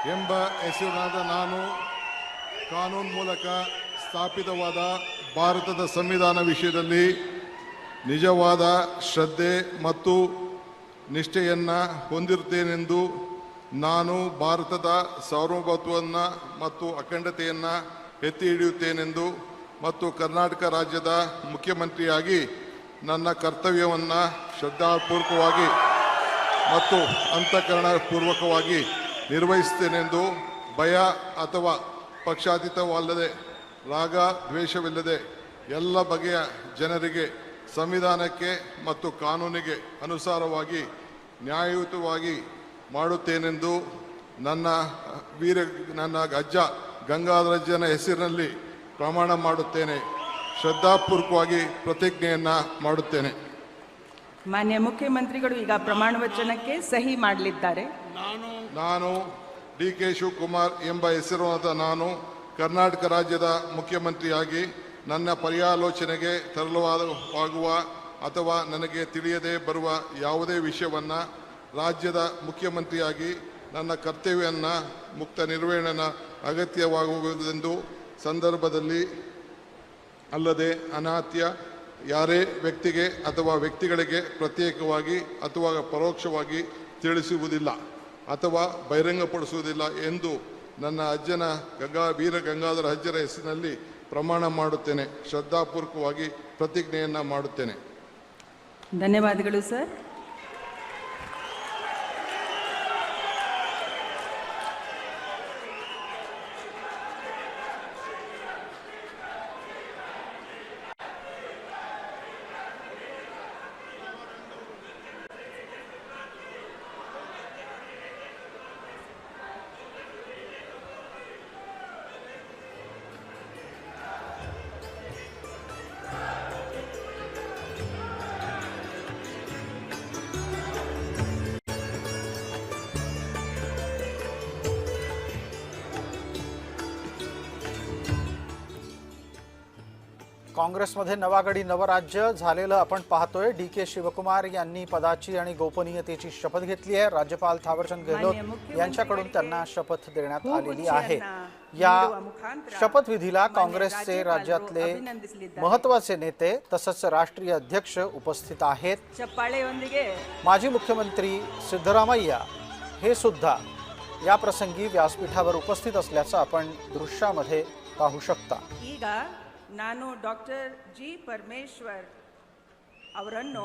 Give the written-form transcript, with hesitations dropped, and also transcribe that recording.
ಎಂಬ ಹೆಸರಿನಾದ ನಾನು ಕಾನೂನು ಮೂಲಕ ಸ್ಥಾಪಿತವಾದ ಭಾರತದ ಸಂವಿಧಾನ ವಿಷಯದಲ್ಲಿ ನಿಜವಾದ ಶ್ರದ್ಧೆ ಮತ್ತು ನಿಷ್ಠೆಯನ್ನು ಹೊಂದಿರುತ್ತೇನೆಂದು ನಾನು ಭಾರತದ ಸಾರ್ವಭೌಮತ್ವವನ್ನು ಮತ್ತು ಅಖಂಡತೆಯನ್ನು ಎತ್ತಿ ಹಿಡಿಯುತ್ತೇನೆಂದು ಮತ್ತು ಕರ್ನಾಟಕ ರಾಜ್ಯದ ಮುಖ್ಯಮಂತ್ರಿಯಾಗಿ ನನ್ನ ಕರ್ತವ್ಯವನ್ನು ಶ್ರದ್ಧಾಪೂರ್ವಕವಾಗಿ ಮತ್ತು ಅಂತಃಕರಣಪೂರ್ವಕವಾಗಿ ನಿರ್ವಹಿಸುತ್ತೇನೆಂದು ಭಯ ಅಥವಾ ಪಕ್ಷಾತೀತವಲ್ಲದೆ ರಾಗ ದ್ವೇಷವಿಲ್ಲದೆ ಎಲ್ಲ ಬಗೆಯ ಜನರಿಗೆ ಸಂವಿಧಾನಕ್ಕೆ ಮತ್ತು ಕಾನೂನಿಗೆ ಅನುಸಾರವಾಗಿ ನ್ಯಾಯಯುತವಾಗಿ ಮಾಡುತ್ತೇನೆಂದು ನನ್ನ ಅಜ್ಜ ಗಂಗಾಧರಜ್ಜನ ಹೆಸರಿನಲ್ಲಿ ಪ್ರಮಾಣ ಮಾಡುತ್ತೇನೆ. ಶ್ರದ್ಧಾಪೂರ್ವಕವಾಗಿ ಪ್ರತಿಜ್ಞೆಯನ್ನು ಮಾಡುತ್ತೇನೆ. ಮಾನ್ಯ ಮುಖ್ಯಮಂತ್ರಿಗಳು ಈಗ ಪ್ರಮಾಣ ವಚನಕ್ಕೆ ಸಹಿ ಮಾಡಲಿದ್ದಾರೆ. ನಾನು ಡಿ.ಕೆ. ಶಿವಕುಮಾರ್ ಎಂಬ ಹೆಸರಾದ ನಾನು ಕರ್ನಾಟಕ ರಾಜ್ಯದ ಮುಖ್ಯಮಂತ್ರಿಯಾಗಿ ನನ್ನ ಪರ್ಯಾಲೋಚನೆಗೆ ತರಲಾಗುವ ಅಥವಾ ನನಗೆ ತಿಳಿಯದೇ ಬರುವ ಯಾವುದೇ ವಿಷಯವನ್ನು ರಾಜ್ಯದ ಮುಖ್ಯಮಂತ್ರಿಯಾಗಿ ನನ್ನ ಕರ್ತವ್ಯವನ್ನು ಮುಕ್ತ ನಿರ್ವಹಣೆಯ ಅಗತ್ಯವಾಗುವುದೆಂದು ಸಂದರ್ಭದಲ್ಲಿ ಅಲ್ಲದೆ ಅನಾತ್ಯ ಯಾರೇ ವ್ಯಕ್ತಿಗೆ ಅಥವಾ ವ್ಯಕ್ತಿಗಳಿಗೆ ಪ್ರತ್ಯೇಕವಾಗಿ ಅಥವಾ ಪರೋಕ್ಷವಾಗಿ ತಿಳಿಸುವುದಿಲ್ಲ ಅಥವಾ ಬಹಿರಂಗಪಡಿಸುವುದಿಲ್ಲ ಎಂದು ನನ್ನ ಅಜ್ಜನ ವೀರ ಗಂಗಾಧರ ಅಜ್ಜರ ಹೆಸರಿನಲ್ಲಿ ಪ್ರಮಾಣ ಮಾಡುತ್ತೇನೆ. ಶ್ರದ್ಧಾಪೂರ್ವಕವಾಗಿ ಪ್ರತಿಜ್ಞೆಯನ್ನು ಮಾಡುತ್ತೇನೆ. ಧನ್ಯವಾದಗಳು ಸರ್. काँग्रेसमध्ये नवागडी नवराज्य झालेलं आपण पाहतोय. डी.के. शिवकुमार यांनी पदाची आणि गोपनीयतेची शपथ घेतली आहे. राज्यपाल थावरचंद गेहलोत यांच्याकडून त्यांना शपथ देण्यात आलेली आहे. या शपथविधीला काँग्रेसचे राज्यातले महत्त्वाचे नेते तसंच राष्ट्रीय अध्यक्ष उपस्थित आहेत. माजी मुख्यमंत्री सिद्धरामय्या हे सुद्धा या प्रसंगी व्यासपीठावर उपस्थित असल्याचं आपण दृश्यामध्ये पाहू शकता. ನಾನು ಡಾಕ್ಟರ್ ಜಿ ಪರಮೇಶ್ವರ್ ಅವರನ್ನು